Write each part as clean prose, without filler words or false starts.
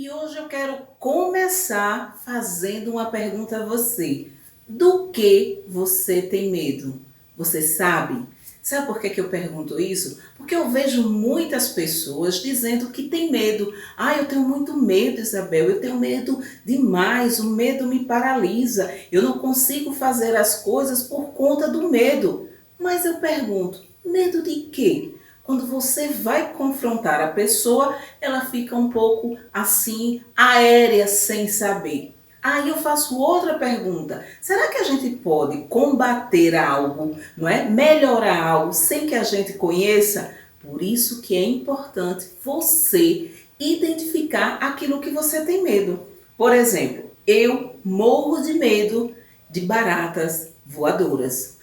E hoje eu quero começar fazendo uma pergunta a você. Do que você tem medo? Você sabe? Sabe por que eu pergunto isso? Porque eu vejo muitas pessoas dizendo que tem medo. Ah, eu tenho muito medo, Isabel, eu tenho medo demais, o medo me paralisa, eu não consigo fazer as coisas por conta do medo. Mas eu pergunto, medo de quê? Quando você vai confrontar a pessoa, ela fica um pouco assim, aérea, sem saber. Aí eu faço outra pergunta. Será que a gente pode combater algo, não é? Melhorar algo sem que a gente conheça? Por isso que é importante você identificar aquilo que você tem medo. Por exemplo, eu morro de medo de baratas voadoras.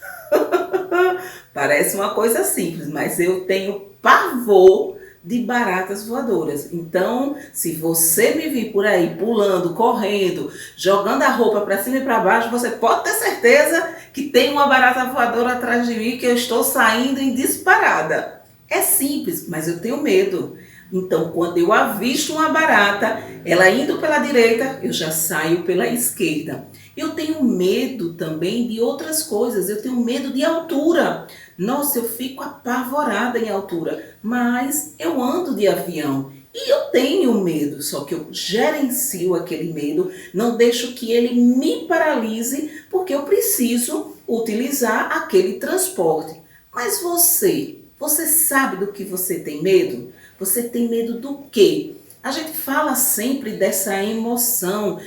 Parece uma coisa simples, mas eu tenho pavor de baratas voadoras. Então, se você me vir por aí pulando, correndo, jogando a roupa para cima e para baixo, você pode ter certeza que tem uma barata voadora atrás de mim que eu estou saindo em disparada. É simples, mas eu tenho medo. Então, quando eu avisto uma barata, ela indo pela direita, eu já saio pela esquerda. Eu tenho medo também de outras coisas, eu tenho medo de altura. Nossa, eu fico apavorada em altura, mas eu ando de avião e eu tenho medo, só que eu gerencio aquele medo, não deixo que ele me paralise, porque eu preciso utilizar aquele transporte. Mas você sabe do que você tem medo? Você tem medo do quê? A gente fala sempre dessa emoção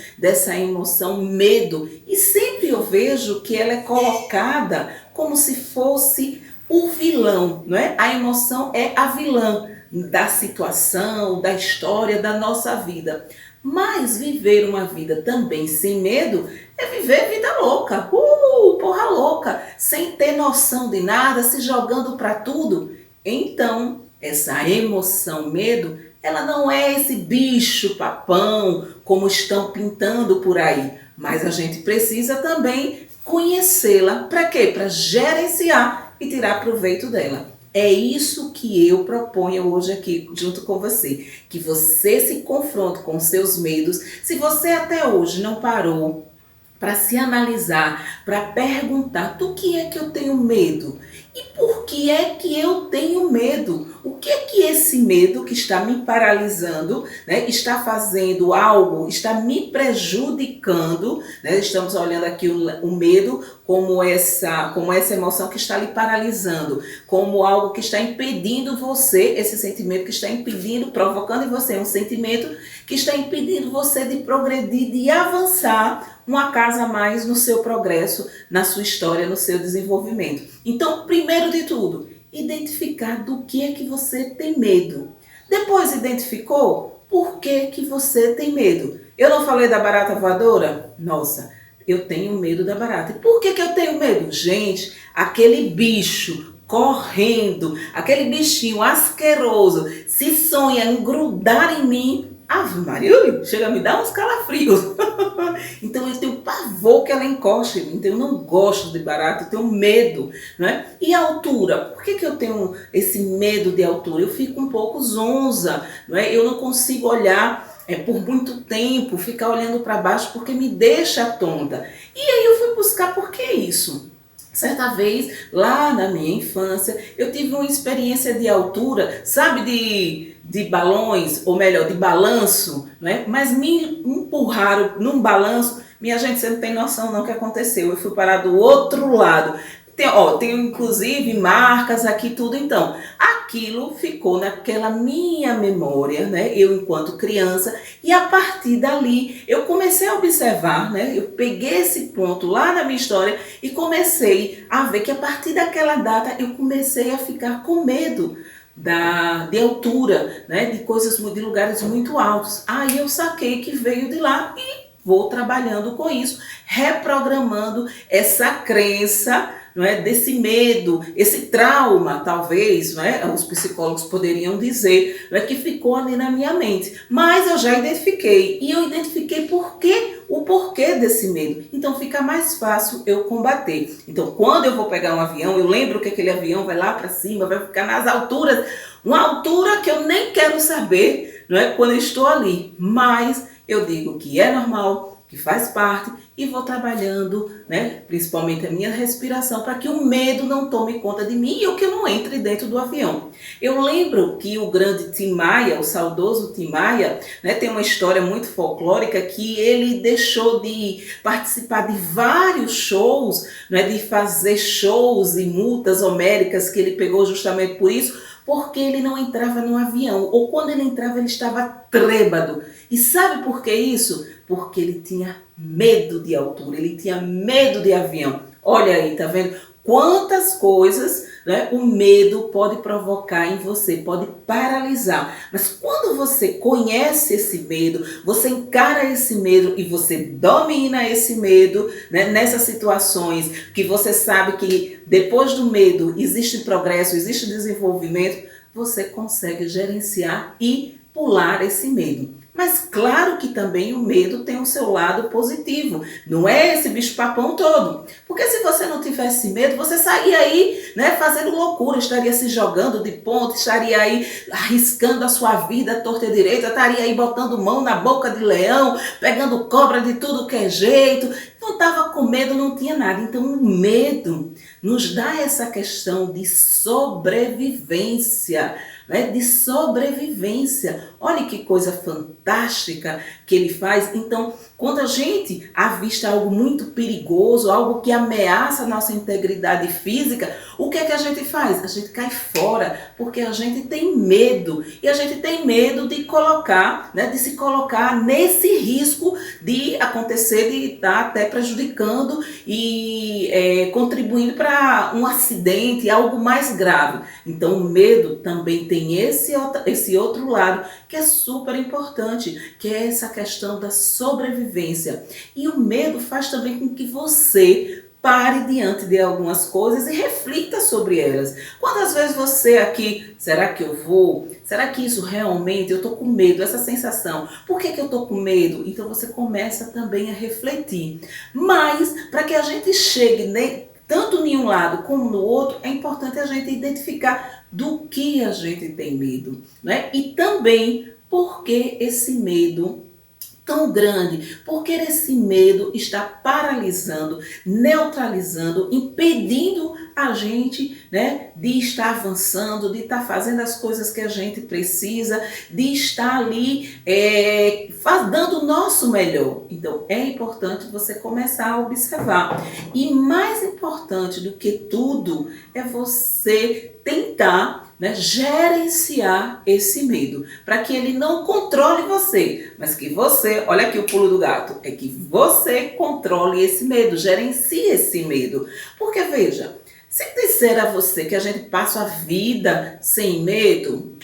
medo, e sempre eu vejo que ela é colocada como se fosse o vilão, não é? A emoção é a vilã da situação, da história, da nossa vida. Mas viver uma vida também sem medo é viver vida louca, porra louca, sem ter noção de nada, se jogando para tudo. Então, essa emoção medo, ela não é esse bicho papão como estão pintando por aí, mas a gente precisa também conhecê-la. Para quê? Para gerenciar e tirar proveito dela. É isso que eu proponho hoje aqui junto com você, que você se confronte com seus medos. Se você até hoje não parou para se analisar, para perguntar do que é que eu tenho medo e por que é que eu tenho medo. O que é que esse medo que está me paralisando, né, está fazendo algo, está me prejudicando, né? Estamos olhando aqui o medo como essa emoção que está lhe paralisando, como algo que está impedindo você, esse sentimento que está impedindo, provocando em você um sentimento que está impedindo você de progredir, de avançar uma casa a mais no seu progresso, na sua história, no seu desenvolvimento. Então, primeiro de tudo, identificar do que é que você tem medo. Depois identificou por que você tem medo. Eu não falei da barata voadora? Nossa, eu tenho medo da barata. E por que eu tenho medo? Gente, aquele bicho correndo, aquele bichinho asqueroso, se sonha em grudar em mim, Ave Maria, chega a me dar uns calafrios. Então eu tenho pavor que ela encoste, então eu não gosto de barata, eu tenho medo, né? E a altura, por que eu tenho esse medo de altura? Eu fico um pouco zonza, não é? Eu não consigo olhar por muito tempo, ficar olhando para baixo porque me deixa tonta. E aí eu fui buscar por que isso? Certa vez, lá na minha infância, eu tive uma experiência de altura, sabe, de balões, ou melhor, de balanço, né? Mas me empurraram num balanço. Minha gente, você não tem noção não o que aconteceu. Eu fui parar do outro lado. Tem inclusive marcas aqui, tudo. Então, aquilo ficou naquela minha memória, né? Eu enquanto criança, e a partir dali eu comecei a observar, né? Eu peguei esse ponto lá na minha história e comecei a ver que a partir daquela data eu comecei a ficar com medo de altura, né? De coisas, de lugares muito altos. Aí eu saquei que veio de lá e vou trabalhando com isso, reprogramando essa crença, não é, desse medo, esse trauma, talvez, não é, os psicólogos poderiam dizer, não é, que ficou ali na minha mente. Mas eu já identifiquei, e eu identifiquei o porquê desse medo. Então fica mais fácil eu combater. Então quando eu vou pegar um avião, eu lembro que aquele avião vai lá para cima, vai ficar nas alturas, uma altura que eu nem quero saber, não é, quando eu estou ali, mas eu digo que é normal, que faz parte e vou trabalhando, né, principalmente a minha respiração, para que o medo não tome conta de mim e que eu não entre dentro do avião. Eu lembro que o grande Tim Maia, o saudoso Tim Maia, né, tem uma história muito folclórica que ele deixou de participar de vários shows, né, de fazer shows e multas homéricas que ele pegou justamente por isso, porque ele não entrava no avião, ou quando ele entrava ele estava trêbado. E sabe por que isso? Porque ele tinha medo de altura, ele tinha medo de avião. Olha aí, tá vendo? Quantas coisas, né, o medo pode provocar em você, pode paralisar. Mas quando você conhece esse medo, você encara esse medo e você domina esse medo, né, nessas situações que você sabe que depois do medo existe progresso, existe desenvolvimento, você consegue gerenciar e pular esse medo. Mas claro que também o medo tem o seu lado positivo, não é esse bicho-papão todo. Porque se você não tivesse medo, você sairia aí, né, fazendo loucura, estaria se jogando de ponte, estaria aí arriscando a sua vida torta e direita, estaria aí botando mão na boca de leão, pegando cobra de tudo que é jeito. Não estava com medo, não tinha nada. Então o medo nos dá essa questão de sobrevivência, né, de sobrevivência. Olha que coisa fantástica que ele faz. Então, quando a gente avista algo muito perigoso, algo que ameaça a nossa integridade física, o que é que a gente faz? A gente cai fora, porque a gente tem medo. E a gente tem medo de colocar, né, de se colocar nesse risco de acontecer, de estar até prejudicando e contribuindo para um acidente, algo mais grave. Então, o medo também tem esse outro lado, que é super importante, que é essa questão da sobrevivência. E o medo faz também com que você pare diante de algumas coisas e reflita sobre elas. Quantas vezes você aqui, será que eu vou? Será que isso realmente, eu estou com medo, essa sensação, por que eu estou com medo? Então você começa também a refletir. Mas, para que a gente chegue tanto em um lado como no outro, é importante a gente identificar do que a gente tem medo, né? E também por que esse medo tão grande, porque esse medo está paralisando, neutralizando, impedindo a gente, né, de estar avançando, de estar fazendo as coisas que a gente precisa, de estar ali dando o nosso melhor. Então é importante você começar a observar. E mais importante do que tudo é você tentar, né, gerenciar esse medo, para que ele não controle você, mas que você, olha aqui o pulo do gato, é que você controle esse medo, gerencie esse medo. Porque veja, se disser a você que a gente passa a vida sem medo,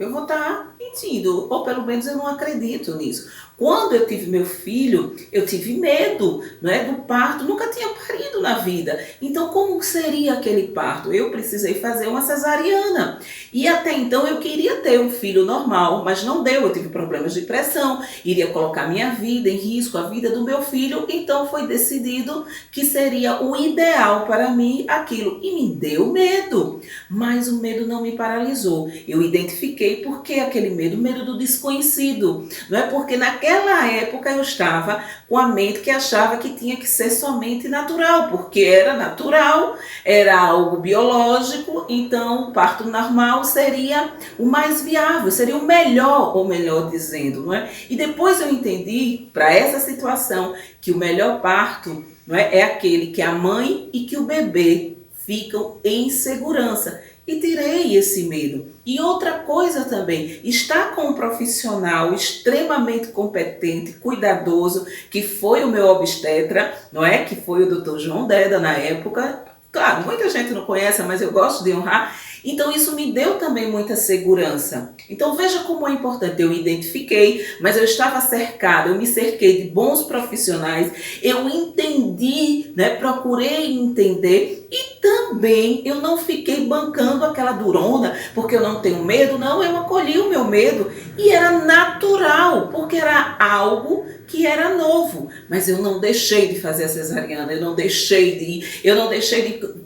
eu vou estar mentindo, ou pelo menos eu não acredito nisso. Quando eu tive meu filho, eu tive medo, não é, do parto, nunca tinha parido na vida. Então, como seria aquele parto? Eu precisei fazer uma cesariana. E até então eu queria ter um filho normal, mas não deu. Eu tive problemas de pressão, iria colocar minha vida em risco, a vida do meu filho. Então foi decidido que seria o ideal para mim aquilo. E me deu medo, mas o medo não me paralisou. Eu identifiquei por que aquele medo, o medo do desconhecido. Não é porque naquela época eu estava com a mente que achava que tinha que ser somente natural, porque era natural, era algo biológico, então o parto normal seria o mais viável, seria o melhor, ou melhor dizendo, não é? E depois eu entendi, para essa situação, que o melhor parto, não é aquele que a mãe e que o bebê ficam em segurança. E tirei esse medo. E outra coisa também, estar com um profissional extremamente competente, cuidadoso, que foi o meu obstetra, não é? Que foi o Dr. João Deda na época. Claro, muita gente não conhece, mas eu gosto de honrar. Então isso me deu também muita segurança. Então veja como é importante. Eu identifiquei, mas eu estava cercada, eu me cerquei de bons profissionais, eu entendi, né, procurei entender e também eu não fiquei bancando aquela durona, porque eu não tenho medo, não, eu acolhi o meu medo e era natural, porque era algo que era novo, mas eu não deixei de fazer a cesariana, eu não deixei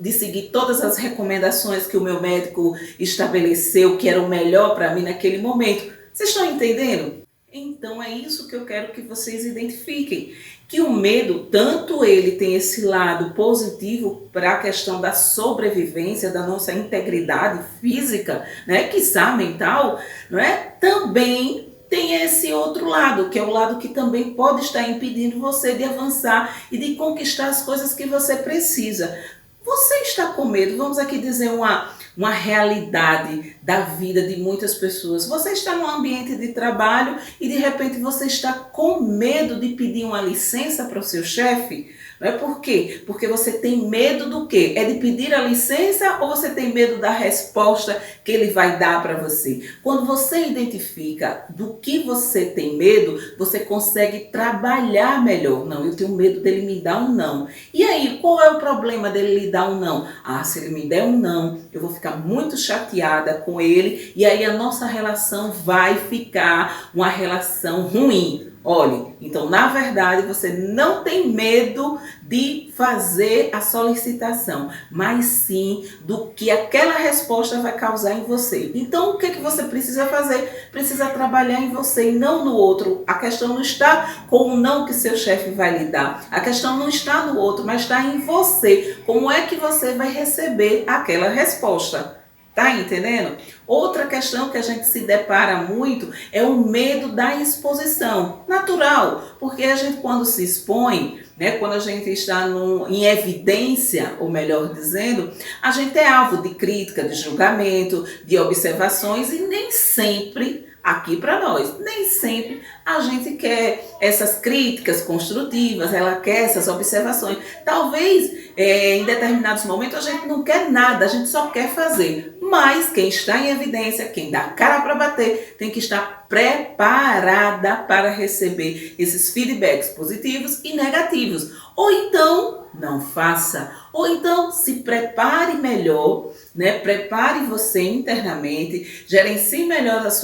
de seguir todas as recomendações que o meu médico estabeleceu, que era o melhor para mim naquele momento. Vocês estão entendendo? Então é isso que eu quero que vocês identifiquem, que o medo, tanto ele tem esse lado positivo para a questão da sobrevivência, da nossa integridade física, né, quiçá mental, não é? Também tem esse outro lado, que é o lado que também pode estar impedindo você de avançar e de conquistar as coisas que você precisa. Você está com medo, vamos aqui dizer uma realidade da vida de muitas pessoas. Você está num ambiente de trabalho e de repente você está com medo de pedir uma licença para o seu chefe. Não é por quê? Porque você tem medo do quê? É de pedir a licença ou você tem medo da resposta que ele vai dar para você? Quando você identifica do que você tem medo, você consegue trabalhar melhor. Não, eu tenho medo dele me dar um não. E aí, qual é o problema dele lhe dar um não? Ah, se ele me der um não, eu vou ficar muito chateada com ele e aí a nossa relação vai ficar uma relação ruim. Olhe, então na verdade você não tem medo de fazer a solicitação, mas sim do que aquela resposta vai causar em você. Então o que você precisa fazer? Precisa trabalhar em você e não no outro. A questão não está com o não que seu chefe vai lhe dar. A questão não está no outro, mas está em você. Como é que você vai receber aquela resposta? Tá entendendo? Outra questão que a gente se depara muito é o medo da exposição. Natural, porque a gente quando se expõe, né, quando a gente está em evidência, ou melhor dizendo, a gente é alvo de crítica, de julgamento, de observações e nem sempre, aqui para nós, nem sempre a gente quer essas críticas construtivas, ela quer essas observações. Talvez em determinados momentos a gente não quer nada, a gente só quer fazer. Mas quem está em evidência, quem dá cara para bater, tem que estar preparada para receber esses feedbacks positivos e negativos. Ou então, não faça. Ou então, se prepare melhor, né? Prepare você internamente, gerencie melhor as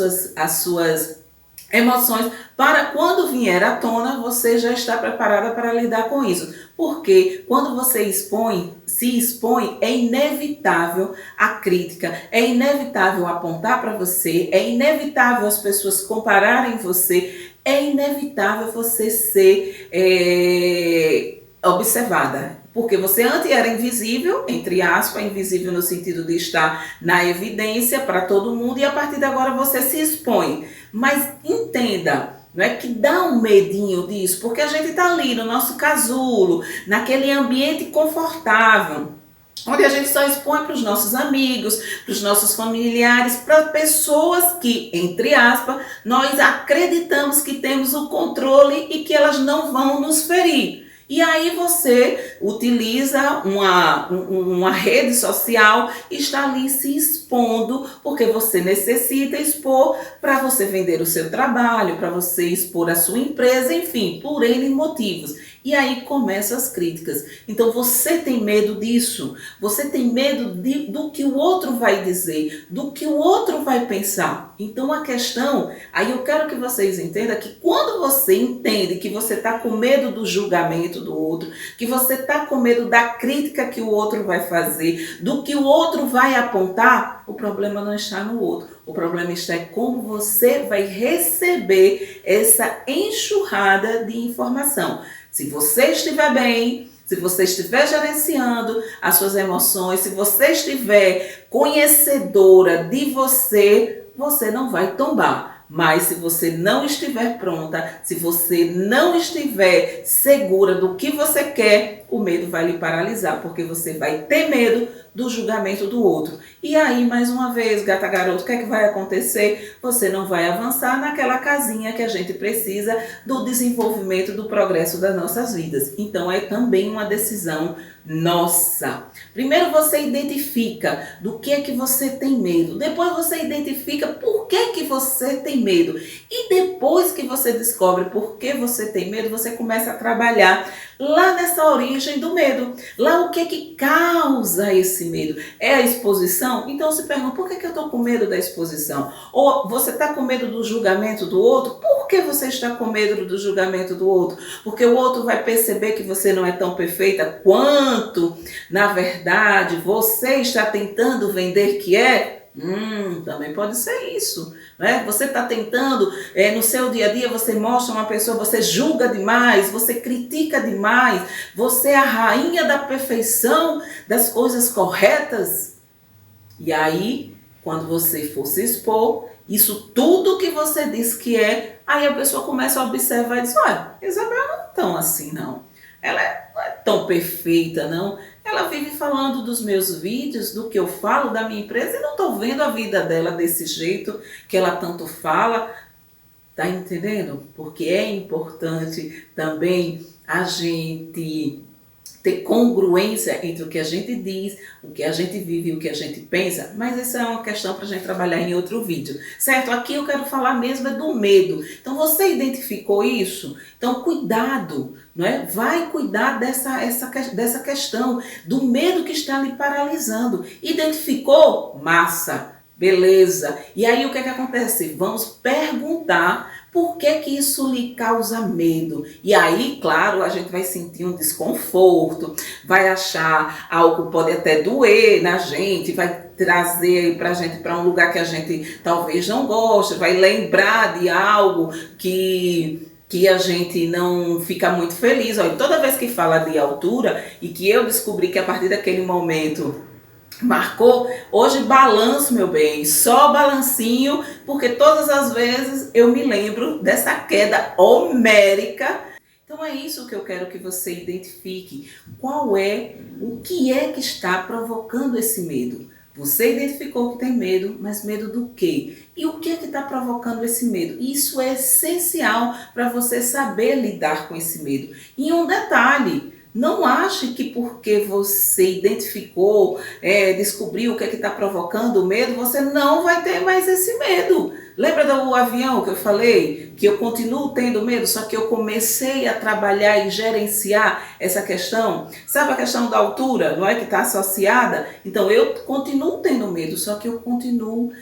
suas emoções, para quando vier à tona, você já está preparada para lidar com isso. Porque quando você se expõe, é inevitável a crítica, é inevitável apontar para você, é inevitável as pessoas compararem você, é inevitável você ser observada. Porque você antes era invisível, entre aspas, invisível no sentido de estar na evidência para todo mundo, e a partir de agora você se expõe. Mas entenda, não é que dá um medinho disso, porque a gente está ali no nosso casulo, naquele ambiente confortável, onde a gente só expõe para os nossos amigos, para os nossos familiares, para pessoas que, entre aspas, nós acreditamos que temos o controle e que elas não vão nos ferir. E aí você utiliza uma rede social e está ali se expondo, porque você necessita expor para você vender o seu trabalho, para você expor a sua empresa, enfim, por N motivos. E aí começam as críticas. Então você tem medo disso, você tem medo do que o outro vai dizer, do que o outro vai pensar. Então a questão, aí eu quero que vocês entendam que quando você entende que você está com medo do julgamento do outro, que você está com medo da crítica que o outro vai fazer, do que o outro vai apontar, o problema não está no outro. O problema está em como você vai receber essa enxurrada de informação. Se você estiver bem, se você estiver gerenciando as suas emoções, se você estiver conhecedora de você, você não vai tombar. Mas se você não estiver pronta, se você não estiver segura do que você quer, o medo vai lhe paralisar, porque você vai ter medo do julgamento do outro. E aí, mais uma vez, gata garoto, o que é que vai acontecer? Você não vai avançar naquela casinha que a gente precisa do desenvolvimento, do progresso das nossas vidas. Então, é também uma decisão nossa. Primeiro você identifica do que é que você tem medo. Depois você identifica por que que você tem medo. E depois que você descobre por que você tem medo, você começa a trabalhar lá nessa origem do medo. Lá o que é que causa esse medo? É a exposição? Então se pergunta, por que que eu estou com medo da exposição? Ou você está com medo do julgamento do outro? Por que você está com medo do julgamento do outro? Porque o outro vai perceber que você não é tão perfeita quanto, na verdade, você está tentando vender que é? Também pode ser isso, né? Você está tentando, no seu dia a dia, você mostra uma pessoa, você julga demais, você critica demais, você é a rainha da perfeição, das coisas corretas. E aí, quando você for se expor, isso tudo que você diz que é, aí a pessoa começa a observar e diz, olha, Isabel não é tão assim não. Não é tão perfeita não. Ela vive falando dos meus vídeos, do que eu falo da minha empresa e não estou vendo a vida dela desse jeito que ela tanto fala. Tá entendendo? Porque é importante também a gente ter congruência entre o que a gente diz, o que a gente vive e o que a gente pensa, mas essa é uma questão para a gente trabalhar em outro vídeo, certo? Aqui eu quero falar mesmo é do medo. Então você identificou isso? Então cuidado, não é? Vai cuidar dessa questão do medo que está lhe paralisando. Identificou? Massa! Beleza. E aí o que é que acontece? Vamos perguntar por que que isso lhe causa medo. E aí, claro, a gente vai sentir um desconforto, vai achar algo, pode até doer na gente, vai trazer para a gente para um lugar que a gente talvez não goste, vai lembrar de algo que a gente não fica muito feliz. Olha, toda vez que fala de altura e que eu descobri que a partir daquele momento marcou, hoje balanço, meu bem, só balancinho, porque todas as vezes eu me lembro dessa queda homérica. Então é isso que eu quero que você identifique. O que é que está provocando esse medo? Você identificou que tem medo, mas medo do quê? E o que é que está provocando esse medo? Isso é essencial para você saber lidar com esse medo. E um detalhe, não ache que porque você identificou, descobriu o que é que está provocando o medo, você não vai ter mais esse medo. Lembra do avião que eu falei? Que eu continuo tendo medo, só que eu comecei a trabalhar e gerenciar essa questão. Sabe a questão da altura, não é? Que está associada? Então eu continuo tendo medo, só que eu continuo,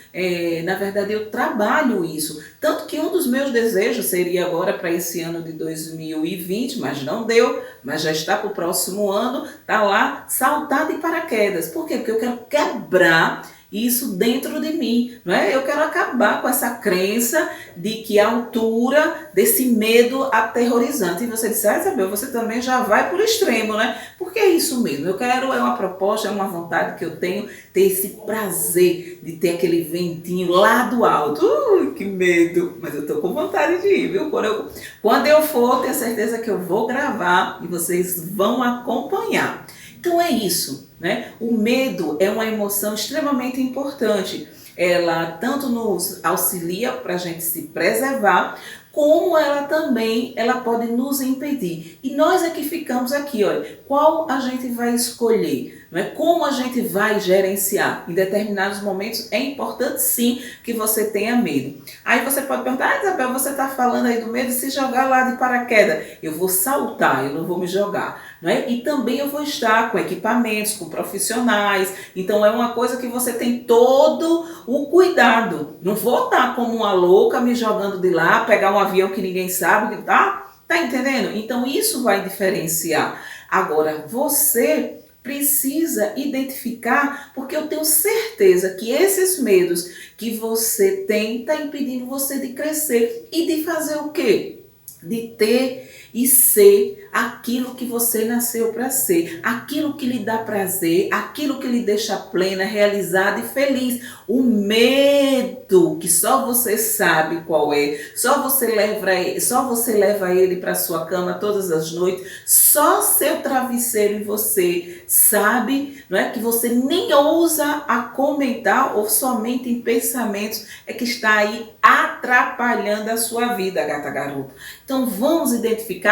na verdade eu trabalho isso. Tanto que um dos meus desejos seria agora para esse ano de 2020, mas não deu, mas já está para o próximo ano, tá lá, saltar de paraquedas. Por quê? Porque eu quero quebrar isso dentro de mim, não é? Eu quero acabar com essa crença de que a altura, desse medo aterrorizante. E você disse, Isabel, você também já vai por extremo, né? Porque é isso mesmo. Eu quero, é uma proposta, é uma vontade que eu tenho, ter esse prazer de ter aquele ventinho lá do alto. Que medo! Mas eu tô com vontade de ir, viu? Quando eu for, tenho certeza que eu vou gravar e vocês vão acompanhar. Então é isso, né? O medo é uma emoção extremamente importante. Ela tanto nos auxilia para a gente se preservar, como ela também pode nos impedir. E nós é que ficamos aqui, olha, qual a gente vai escolher, não é? Como a gente vai gerenciar. Em determinados momentos é importante sim que você tenha medo. Aí você pode perguntar, Isabel, você está falando aí do medo de se jogar lá de paraquedas. Eu vou saltar, eu não vou me jogar, não é? E também eu vou estar com equipamentos, com profissionais. Então é uma coisa que você tem todo o cuidado. Não vou estar como uma louca me jogando de lá, pegar um avião que ninguém sabe, tá entendendo? Então isso vai diferenciar. Agora, você precisa identificar, porque eu tenho certeza que esses medos que você tem está impedindo você de crescer e de fazer o quê? De ter e ser aquilo que você nasceu para ser, aquilo que lhe dá prazer, aquilo que lhe deixa plena, realizada e feliz. O medo, que só você sabe qual é, só você leva ele para sua cama todas as noites, só seu travesseiro e você sabe, não é, que você nem ousa a comentar ou somente em pensamentos é que está aí atrapalhando a sua vida, gata garota. Então vamos identificar,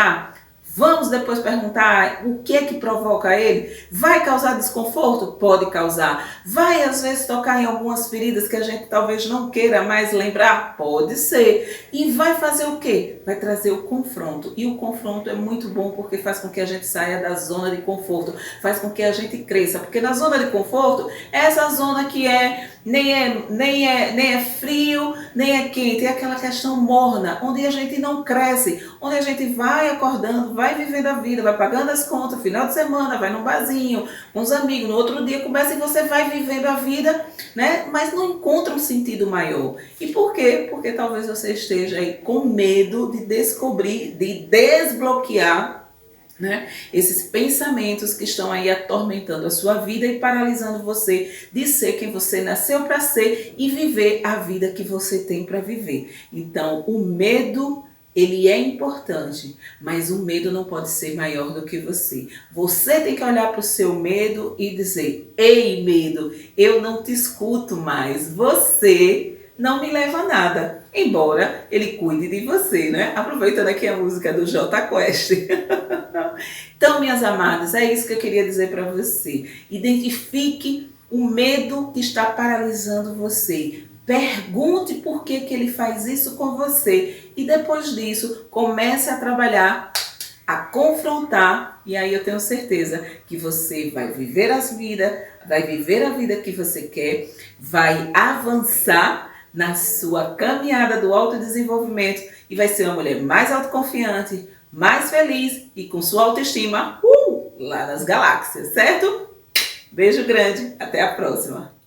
vamos depois perguntar o que é que provoca ele. Vai causar desconforto? Pode causar. Vai às vezes tocar em algumas feridas que a gente talvez não queira mais lembrar? Pode ser. E vai fazer o quê? Vai trazer o confronto. E o confronto é muito bom porque faz com que a gente saia da zona de conforto, faz com que a gente cresça. Porque na zona de conforto, essa zona que é nem é frio, nem é quente, é aquela questão morna, onde a gente não cresce, onde a gente vai acordando, vai vivendo a vida, vai pagando as contas, final de semana, vai num barzinho, com os amigos, no outro dia começa e você vai vivendo a vida, né? Mas não encontra um sentido maior. E por quê? Porque talvez você esteja aí com medo de descobrir, de desbloquear, né, esses pensamentos que estão aí atormentando a sua vida e paralisando você de ser quem você nasceu para ser e viver a vida que você tem para viver. Então, o medo, ele é importante, mas o medo não pode ser maior do que você. Você tem que olhar para o seu medo e dizer: ei, medo, eu não te escuto mais. Você não me leva a nada. Embora ele cuide de você, né? Aproveitando aqui a música do Jota Quest. Então, minhas amadas, é isso que eu queria dizer para você. Identifique o medo que está paralisando você. Pergunte por que ele faz isso com você. E depois disso, comece a trabalhar, a confrontar. E aí eu tenho certeza que você vai viver vai viver a vida que você quer, vai avançar na sua caminhada do autodesenvolvimento e vai ser uma mulher mais autoconfiante, mais feliz e com sua autoestima lá nas galáxias, certo? Beijo grande, até a próxima!